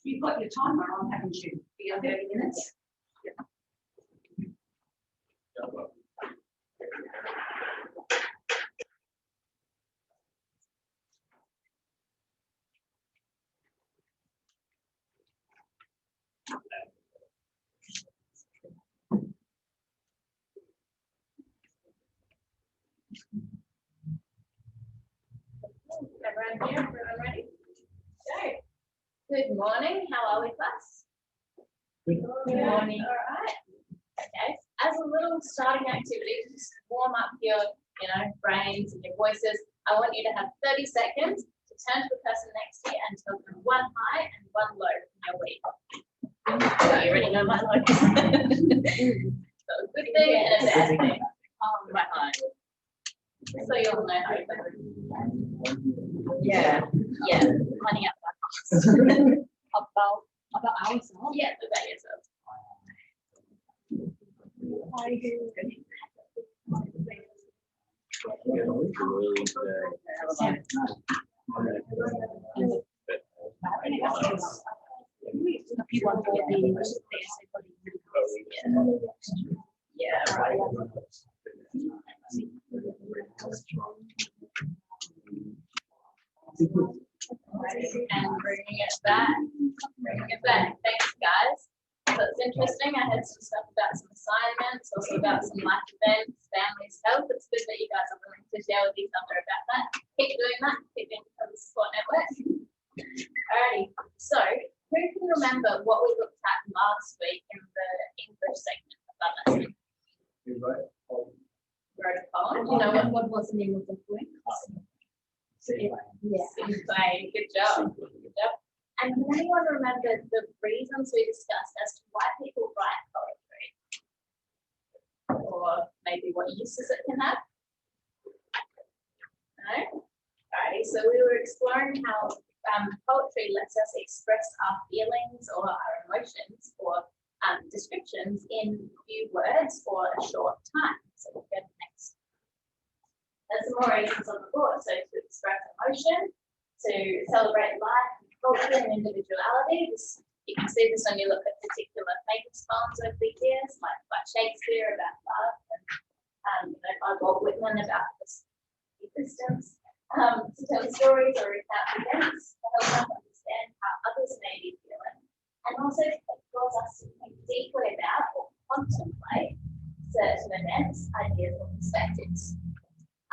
You've got your timer on, haven't you? For 30 minutes. Everyone here? Everyone ready? Okay. Good morning. How are we, class? Good morning. All right. Okay. As a little starting activity, to just warm up your, brains and your voices, I want you to have 30 seconds to turn to the person next to you and tell them one high and one low in your week. So you already know my low. So a good thing and a bad thing. My high. So you all know how you go. Yeah. Finding out about ourselves. Yeah, about yourself. Yeah, right. And bringing it back. Thanks, guys. So it's interesting. I had some stuff about some assignments, also about some life events, families' health. It's good that you guys are willing to share with each other about that. Keep doing that. Keep being part of the support network. Alrighty. So who can remember what we looked at last week in the English segment of that lesson? Wrote a poem. You know what was the name of the poem? Yeah. Good job. Good job. And can anyone remember the reasons we discussed as to why people write poetry? Or maybe what uses it can have? No? Alrighty, so we were exploring how poetry lets us express our feelings or our emotions or descriptions in few words or a short time. So we'll go next. There's some more reasons on the board. So to express emotion, to celebrate life, culture, and individuality. You can see this when you look at particular famous poems over the years, like Shakespeare about love, and by Walt Whitman about existence. To tell stories or recount events to help us understand how others may be feeling, and also to cause us to think deeply about or contemplate certain events, ideas, or perspectives.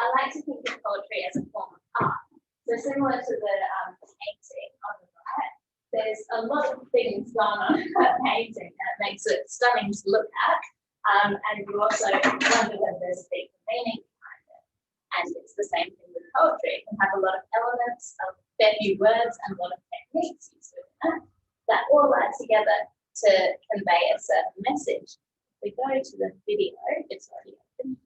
I like to think of poetry as a form of art. So similar to the painting on the right, there's a lot of things going on in that painting that makes it stunning to look at. And you also wonder whether there's a deeper meaning behind it. And it's the same thing with poetry. It can have a lot of elements, a fair few words, and a lot of techniques used within it that all add together to convey a certain message. If we go to the video, it's already open.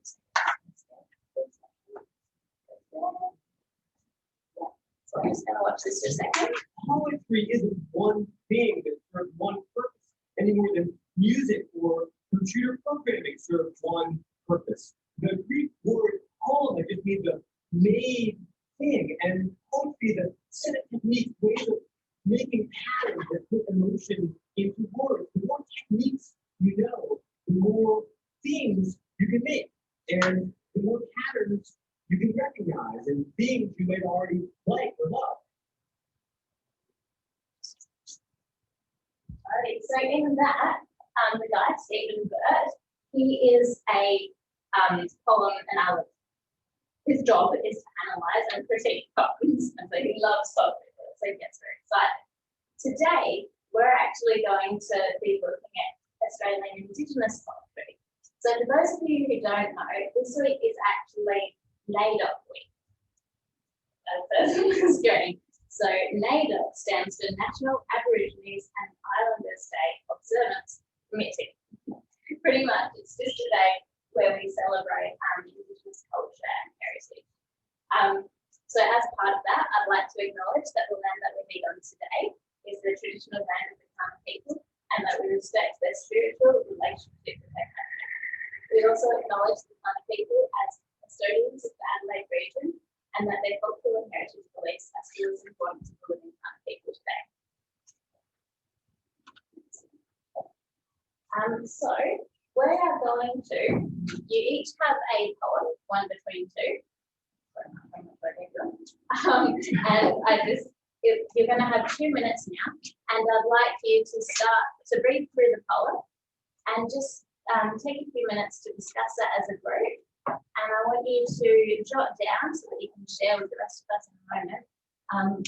So I'm just going to watch this for a second. Poetry isn't one thing that serves one purpose any more than music or computer programming serves one purpose. The Greek word poem just means a made thing, and poetry, the set of techniques, ways of making patterns that put emotion into words. The more techniques you know, the more things you can make, and the more patterns you can recognize and things you might already like or love. Alright, so in that, the guy, Stephen Burt, he is a poem analyst. His job is to analyze and critique poems, and so he loves poetry, so he gets very excited. Today, we're actually going to be looking at Australian Indigenous poetry. So for those of you who don't know, this week is actually NAIDOC week. That's the screen. So NAIDOC stands for National Aborigines and Islanders Day Observance Committee. Pretty much, it's just a day where we celebrate Indigenous culture and heritage. So as part of that, I'd like to acknowledge that the land that we meet on today is the traditional land of the Kaurna people, and that we respect their spiritual relationship with their country. We also acknowledge the Plant people as custodians of the Adelaide region and that their cultural and heritage beliefs are still as important to the living Plant people today. So we are going to, you each have a poem, one between two. You're going to have 2 minutes now, and I'd like you to start to read through the poem and just take a few minutes to discuss that as a group. And I want you to jot down so that you can share with the rest of us in a moment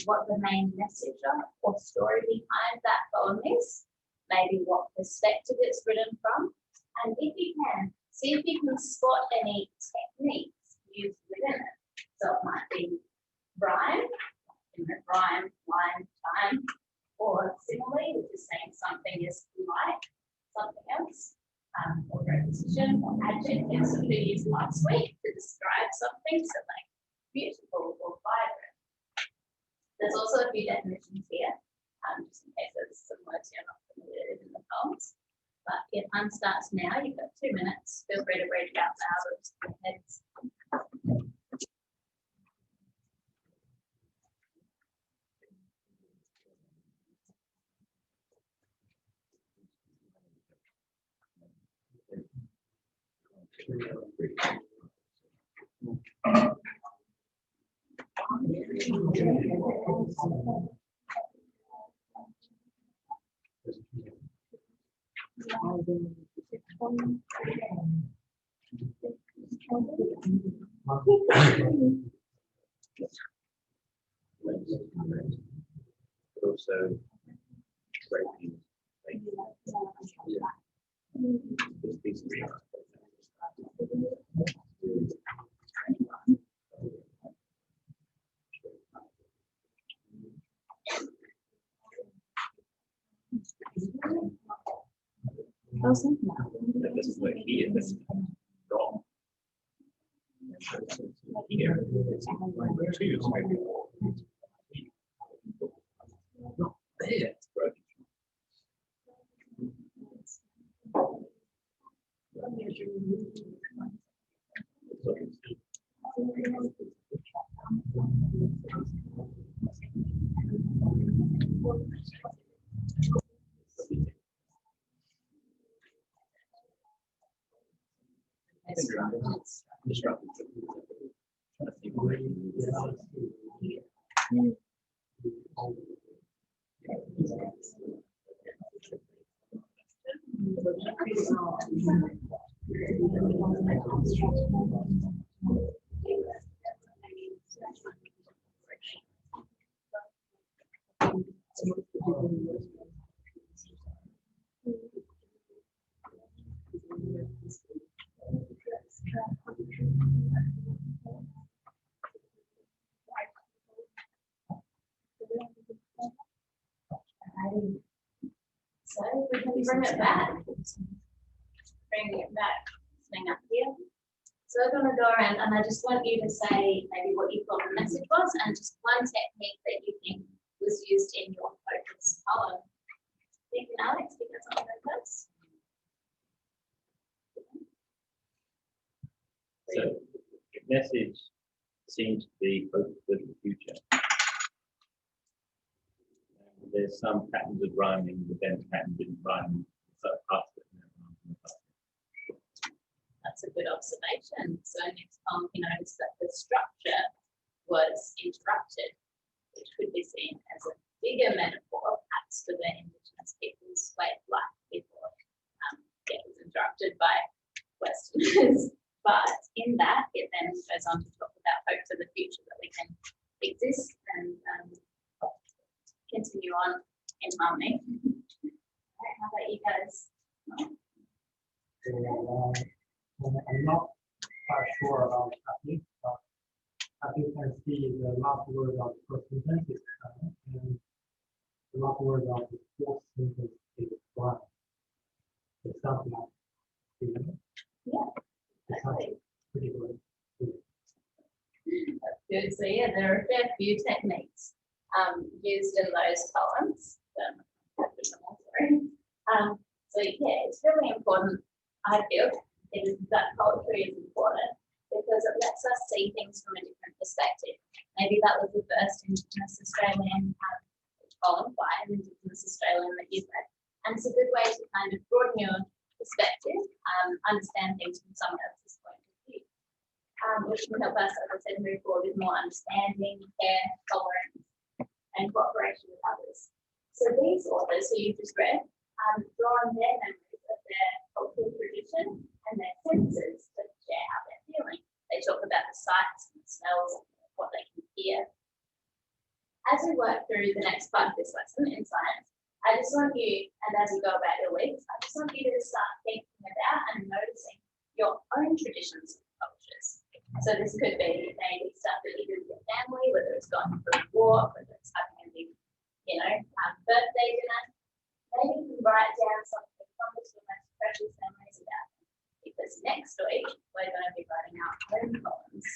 what the main message or story behind that poem is, maybe what perspective it's written from, and if you can, see if you can spot any techniques used within it. So it might be rhyme, rhyme, line, time, or simile, which is saying something is like something else, or preposition or adjectives that we used last week to describe something, so like beautiful or vibrant. There's also a few definitions here, just in case there's some words you're not familiar with in the poems. But your time starts now. You've got 2 minutes. Feel free to read it out loud or just in your heads. Also, breaking. This is like here, this is wrong. Here, it's like 2, so maybe not there, it's broken. So we can bring it back. Bring it back, swing up here. So we're going to go around and I just want you to say maybe what you thought the message was and just one technique that you think was used in your focus poem. Thank you, Alex, because I'm going first. So the message seems to be focused for the future. There's some patterns of rhyming, but then patterns in rhyming. That's a good observation. So next poem, you notice that the structure was interrupted, which could be seen as a bigger metaphor, perhaps for the Indigenous people's way of life before it was interrupted by Westerners. But in that, it then goes on to talk about hope for the future, that we can exist and continue on in harmony. Right, how about you guys? I'm not quite sure about technique, but as you can see, the last word of the first sentence is and the last word of the fourth sentence is one. It sounds like, Yeah, it sounds pretty good. that's good. So yeah, there are a fair few techniques used in those poems. So yeah, it's really important, I feel, that poetry is important because it lets us see things from a different perspective. Maybe that was the first Indigenous Australian poem by an Indigenous Australian that you've read. And it's a good way to kind of broaden your perspective, understand things from someone else's point of view, which can help us, as I said, move forward with more understanding, care, tolerance, and cooperation with others. So these authors who you just read draw on their memories of their cultural tradition and their senses to share how they're feeling. They talk about the sights and the smells, what they can hear. As we work through the next part of this lesson in science, I just want you, and as you go about your weeks, I just want you to start thinking about and noticing your own traditions and cultures. So this could be maybe stuff that you do with your family, whether it's going for a walk, whether it's having a big, birthday dinner. Maybe you can write down something from the most precious memories about them. Because next week, we're going to be writing our own poems,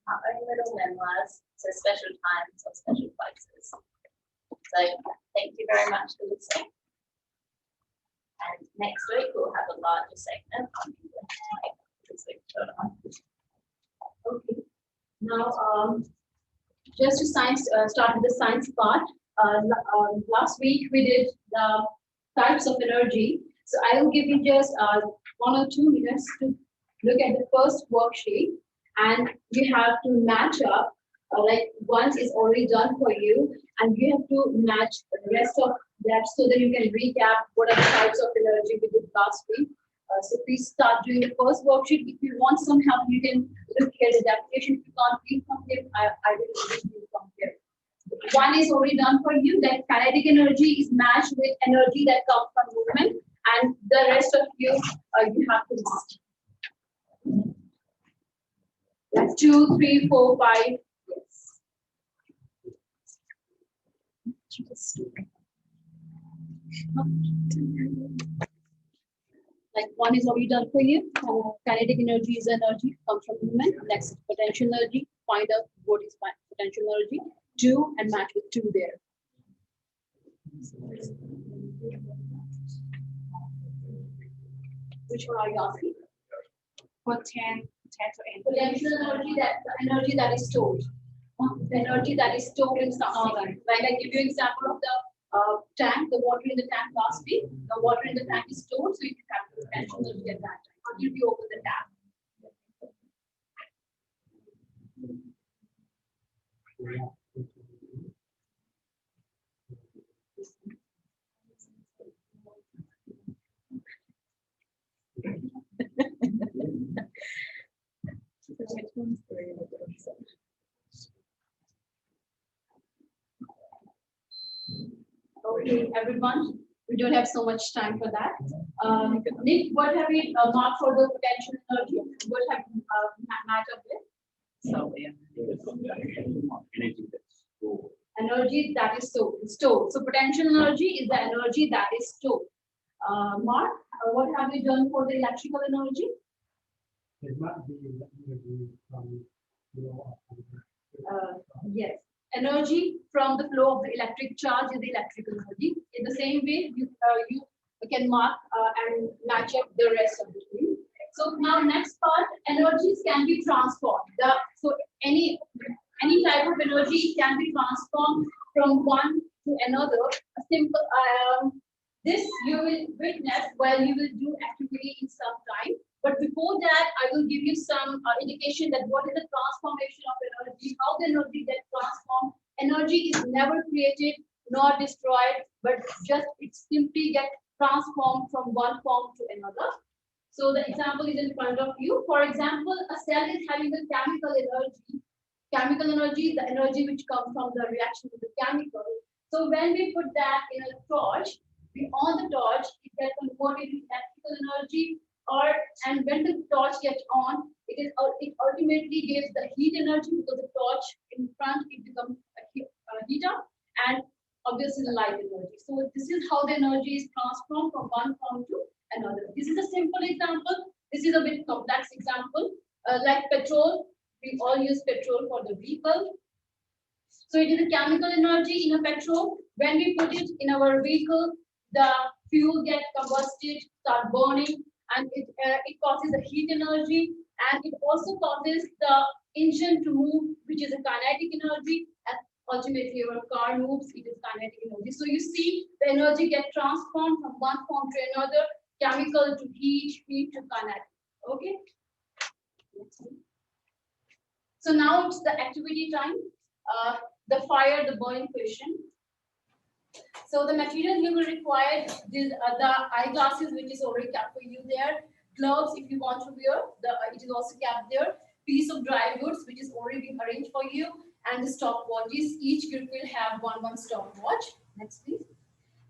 our own little memoirs, so special times or special places. So thank you very much for listening. And next week, we'll have a larger segment on English this week. Okay. Now, just to start with the science part. Last week we did the types of energy. So I will give you just 1 or 2 minutes to look at the first worksheet, and you have to match up. Like once is already done for you, and you have to match the rest of that so that you can recap what are the types of energy we did last week. So please start doing the first worksheet. If you want some help, you can look here at the application. If you can't read from here, I will read you from here. One is already done for you, that kinetic energy is matched with energy that comes from movement, and the rest of you, you have to mark. Like 2, 3, 4, 5. Yes. Like one is already done for you. Kinetic energy is energy, comes from movement. Next, potential energy. Find out what is potential energy. 2 and match with 2 there. Which one are you asking? For 10 to end. Potential energy, that the energy that is stored. The energy that is stored in something. Like I give you an example of the tank, the water in the tank last week. The water in the tank is stored, so you can have the potential energy at that time until you open the tap. Okay, everyone, we don't have so much time for that. Nick, what have we marked for the potential energy? What have you matched up with? So Energy that is stored. So potential energy is the energy that is stored. Mark, what have you done for the electrical energy? It might be the energy from Yes, energy from the flow of the electric charge is the electrical energy. In the same way, you can mark and match up the rest of the thing. So now next part, energies can be transformed. So any type of energy can be transformed from one to another. A simple this you will witness while you will do activity in some time. But before that, I will give you some indication that what is the transformation of energy, how the energy gets transformed. Energy is never created nor destroyed, but just it simply gets transformed from one form to another. So the example is in front of you. For example, a cell is having a chemical energy. Chemical energy is the energy which comes from the reaction with the chemical. So when we put that in a torch, on the torch, it gets converted into electrical energy. And when the torch gets on, it ultimately gives the heat energy because the torch in front it becomes a heater, and obviously the light energy. So this is how the energy is transformed from one form to another. This is a simple example. This is a bit complex example. Like petrol, we all use petrol for the vehicle. So it is a chemical energy in a petrol. When we put it in our vehicle, the fuel gets combusted, start burning, and it causes the heat energy, and it also causes the engine to move, which is a kinetic energy, and ultimately your car moves, it is kinetic energy. So you see the energy get transformed from one form to another, chemical to heat, heat to kinetic. Okay. So now it's the activity time, the fire, the burning question. So the material you will require is the eyeglasses, which is already kept for you there. Gloves, if you want to wear, it is also kept there. Piece of dry goods, which is already been arranged for you, and the stopwatches. Each group will have one stopwatch. Next, please.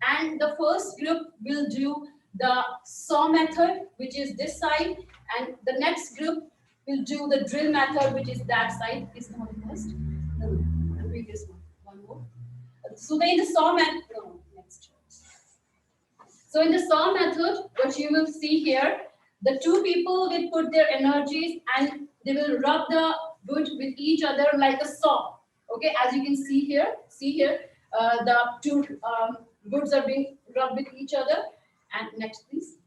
And the first group will do the saw method, which is this side, and the next group will do the drill method, which is that side. Is the one first? No, the previous one. One more. So in the saw method, no, next. So in the saw method, what you will see here, the two people will put their energies and they will rub the wood with each other like a saw. Okay, as you can see here, the two woods are being rubbed with each other. And next, please.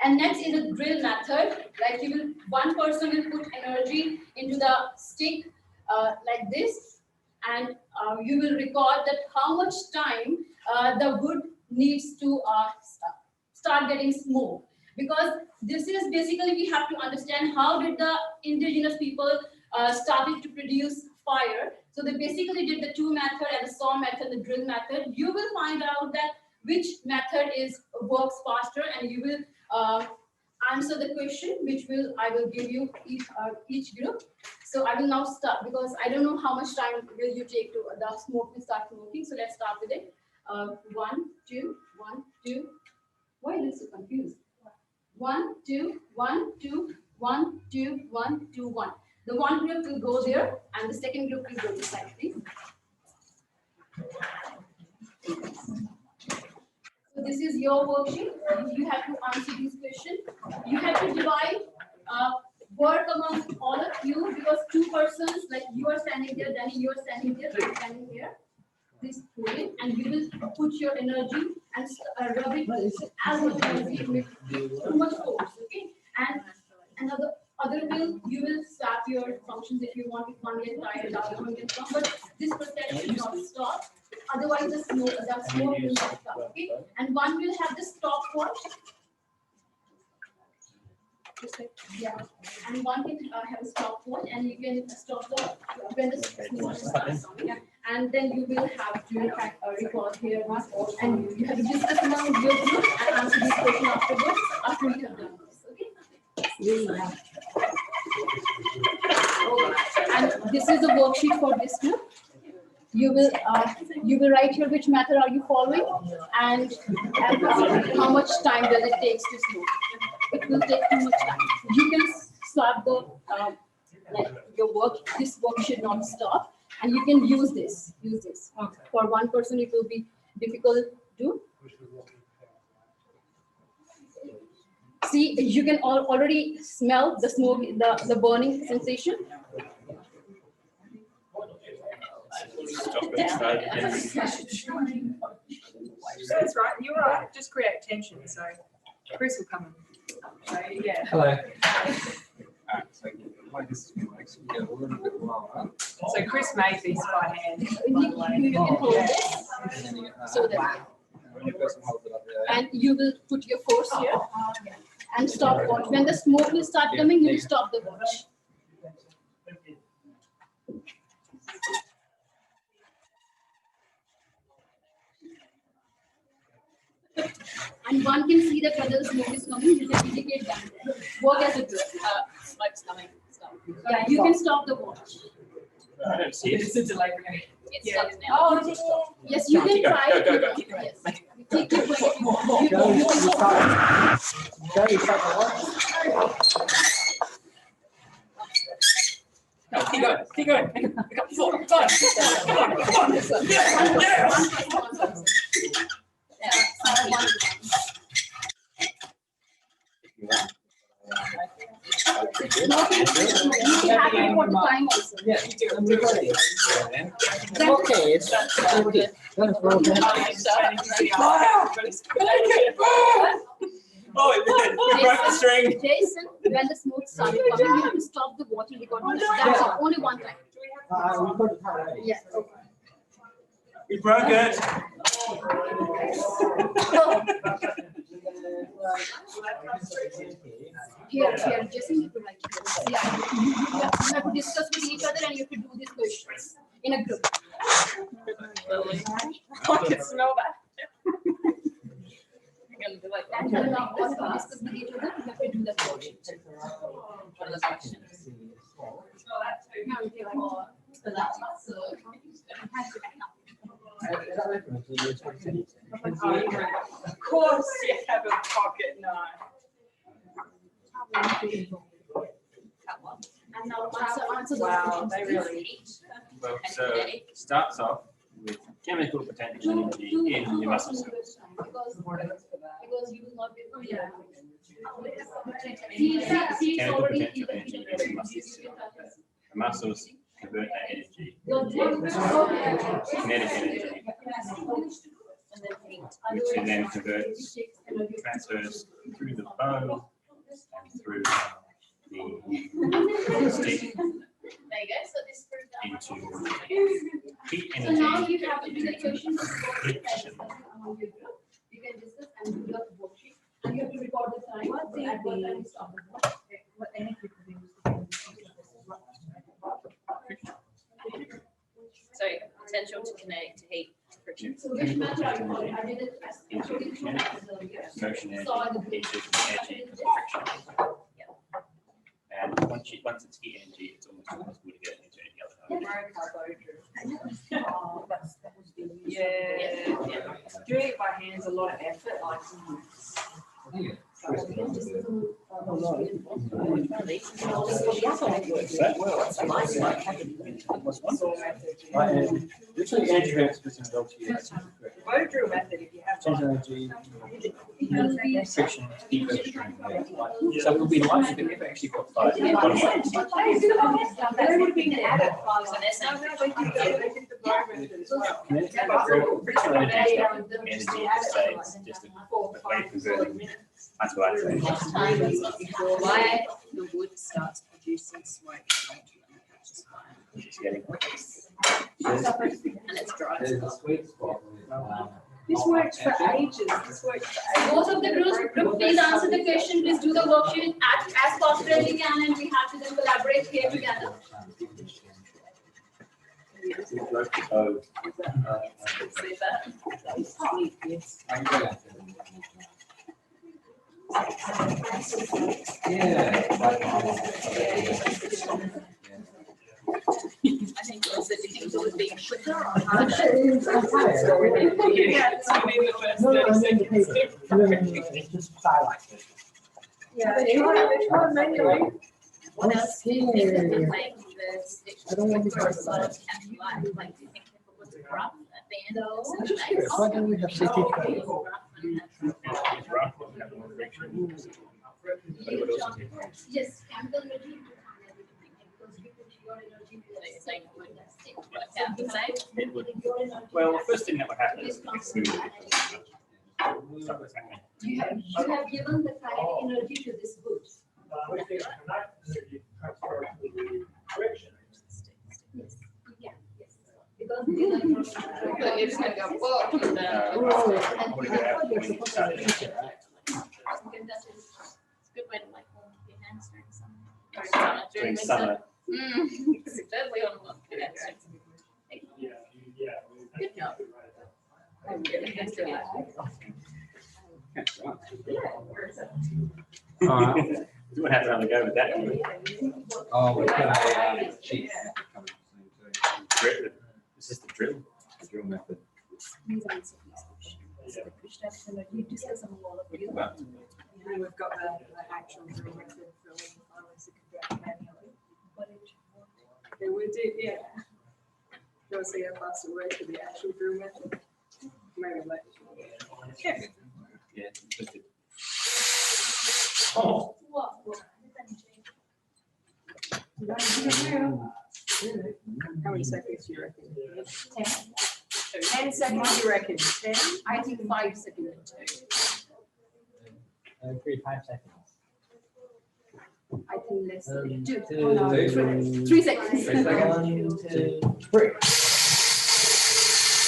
And next is a drill method. Like one person will put energy into the stick like this, and you will record that how much time the wood needs to start getting smooth. Because this is basically, we have to understand how did the indigenous people started to produce fire. So they basically did the two method and the saw method, the drill method. You will find out that which method works faster, and you will answer the question, which I will give you each group. So I will now start, because I don't know how much time will you take to the smoke will start smoking. So let's start with it. 1, 2, 1, 2. Why are you so confused? 1, 2, 1, 2, 1, 2, 1, 2, 1. The one group will go there, and the second group will go this side, please. So this is your worksheet. You have to answer these questions. You have to divide work among all of you, because two persons, like you are standing there, Danny, you are standing there, I'm standing here. This point, and you will put your energy and rub it as much energy with too much force. Okay, and another you will start your functions if you want. If one get tired, the other one can stop. But this process should not stop. Otherwise, the smoke will not stop. Okay, and one will have the stopwatch. Just like, yeah, and one can have a stopwatch, and you can stop when the smoke starts. Yeah. And then you will have to record here, and you have to discuss among your group and answer these questions afterwards, after you have done this. Okay? And this is a worksheet for this group. You will write here which method are you following, and how much time does it take to smoke. It will take too much time. You can stop the your work. This work should not stop. And you can use this. Okay. For one person, it will be difficult to see. You can already smell the smoke, the burning sensation. That's right. You're right. Just create tension. So Chris will come in. So, yeah. Hello. So Chris made this by hand. You can hold this so that, and you will put your force here and stop watch. When the smoke will start coming, you will stop the watch. And one can see that whether the smoke is coming, you can indicate that. Work as a drill. Smoke's coming. Yeah, you can stop the watch. I don't see it. It's a delay. It's stuck now. Oh, yes, you can try it. Go. Yes. Take your break. Keep going. Pick up 4, 5. You have to report the time also. Yeah, you do. I'm recording. Okay, it's okay. Oh, we broke the string. Jason, when the smoke started coming, you have to stop the water recording. That's all, only one time. We put it high. Yes. We broke it. Here, Jason, you could write it. Yeah. You have to discuss with each other and you have to do these questions in a group. I can smell that. I'm gonna do like And then now also discuss with each other, you have to do the questions. one of the questions. Now you can go, so that's so. Of course, you have a pocket knife. And now answer those Wow, questions. they really. Well, so it starts off with chemical potential energy in the muscle cells. Because you will not be. Oh, yeah. Chemical potential energy in the muscle cells. The muscles convert that energy into kinetic energy, which then converts, transfers through the bow and through the stick There you go, so this first. into heat So now energy. you have to do the questions. Friction. You can discuss and do the worksheet. And you have to record the time. At what time you stop. So potential to kinetic to heat to friction. So which method are you following? I did it. Into kinetic motion energy Saw the into energy of friction. And once it's heat energy, it's almost impossible to get into any other. Yeah. Doing it by hand is a lot of effort, like. Literally energy transfer Bow drill method, if you have. energy, friction, heat strength. So it will be like if we actually got five. They would have been added. So there's No, they did the bow method as well. Friction energy is not energy per se, it's just a way of converting. That's what I think. why the wood starts producing smoke and catches fire. It's getting And it's dry. There's a sweet spot. This works for ages, this works for ages. Both of the group, please answer the question, please do the worksheet as fast as you can, and we have to then collaborate here together. Oh, See that? I think it was the difference was being quicker or harder. Yeah, so maybe the first No, 30 I mean the seconds. paper. No, just highlight it. Yeah, they try manually. What else do you think that would make the stick I don't want to quicker or talk slower about to catch light? Like, do you think if it was rough at the end? I'm just curious, why don't we have safety training? it's rough, have more friction. But it would also take time. Yes, chemical energy and everything, because you put your energy. It's like, it would work out the same. It would, well, the first thing that would happen is we would stop what's happening. You have given the kinetic energy to this wood. Yes, yeah, yes. Because these are your. But it's gonna go, whoa, and then- What do you have when you start it? It's a good way to like hold your hands during summer. During summer, It's deadly on one. Good job. I'm getting used to that. we would have to have a go with that. Oh, we've got a sheet coming soon too. Drill. This is the drill. The drill method. Please answer these questions. The Krishna energy discuss on all of you. And we've got the actual drill method for when you finally can do it manually. Yeah, we did, yeah. You want to see how fast it works with the actual drill method? Maybe later. Yeah. Yeah. Just it. Oh. How many seconds do you reckon? 10 seconds, you reckon? 10? I think 5 seconds. 3 5 seconds. I think let's do 2, 1 hour, 3 seconds. 1, 2, 3.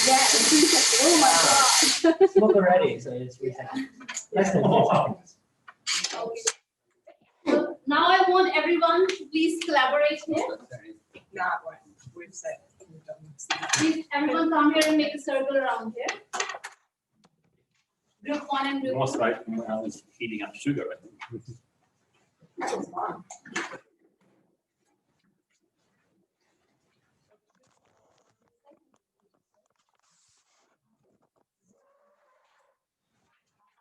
Yeah, 3 seconds. Oh my god. It's not already, so it's 3 seconds. Less than 3 seconds. Okay. So now I want everyone to please collaborate here. Not what we've said. We've done this. Please, everyone come here and make a circle around here. Group 1 and group 2. Lost weight when I was eating up sugar. I think. That was fun.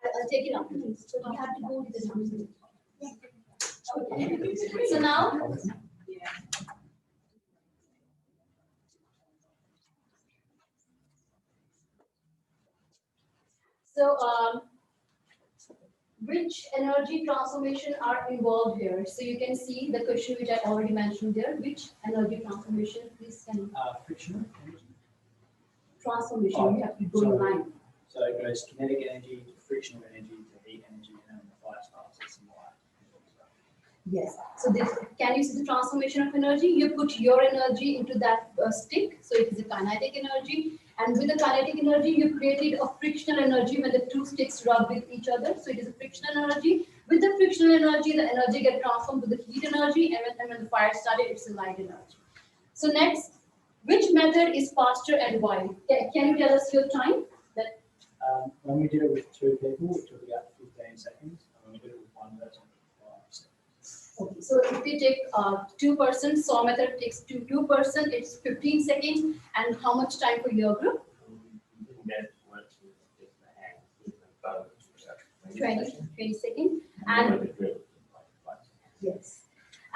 I'll take it up. So you have to go to the number. Okay. So now, which energy transformation are involved here? So you can see the question which I already mentioned there. Which energy transformation? Please can Frictional energy. transformation. You have to go in line. So it goes kinetic energy to frictional energy to heat energy, and then the fire starts at some light. Yes. So this, can you see the transformation of energy? You put your energy into that stick. So it is a kinetic energy. And with the kinetic energy, you created a frictional energy when the two sticks rub with each other. So it is a frictional energy. With the frictional energy, the energy gets transformed to the heat energy. And when the fire started, it's a light energy. So next, which method is faster and why? Can you tell us your time? When we did it with 2 people, it took about 15 seconds. And when we did it with 1 person, it took 5 seconds. Okay, so if we take 2 persons, saw method takes 2 person, it's 15 seconds. And how much time for your group? 20 seconds. And yes.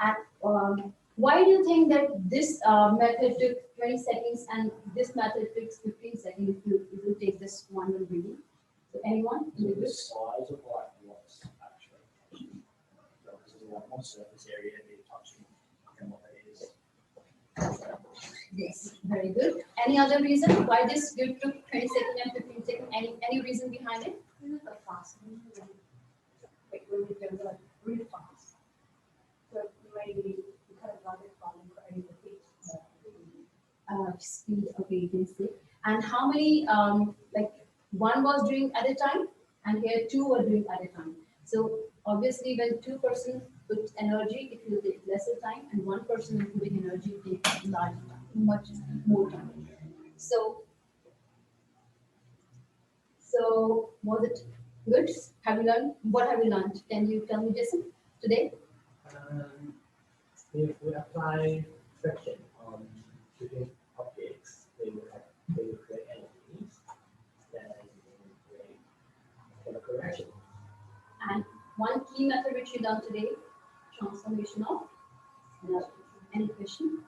And why do you think that this method took 20 seconds and this method takes 15 seconds if you take this one reading? So anyone in the The group? size of light blocks actually. So this is a lot more surface area they're touching than what it is. Yes, very good. Any other reason why this group took 20 seconds and 15 seconds? Any reason behind it? Fast. Like when we go like really fast. So maybe we kind of love it from creating the heat. Speed, okay, you can see. And how many, like one was doing at a time and here 2 were doing at a time. So obviously when 2 persons put energy, it will take lesser time and 1 person putting energy takes large time, much more time. So was it good? Have you learned? What have you learned? Can you tell me, Jason, today? If we apply friction on different objects, they will create energies that will create chemical reaction. And one key method which you done today, transformation of energy. Any question?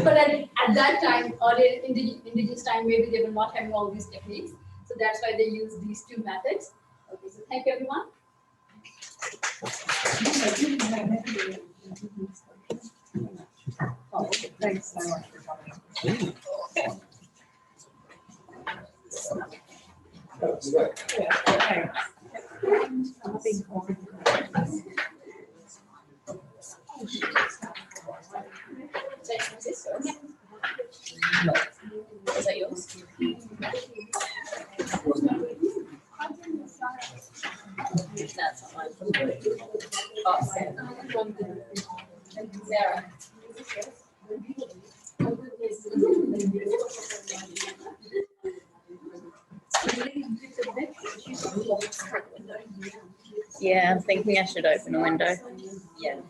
But at that time, or in the indigenous time, maybe they were not having all these techniques. So that's why they use these 2 methods. Okay, so thank you, everyone. Oh, thanks so much for coming. Yeah, thanks. Is that yours? That's not mine. Oh, Sarah. Yeah, I'm thinking I should open a window. Yeah.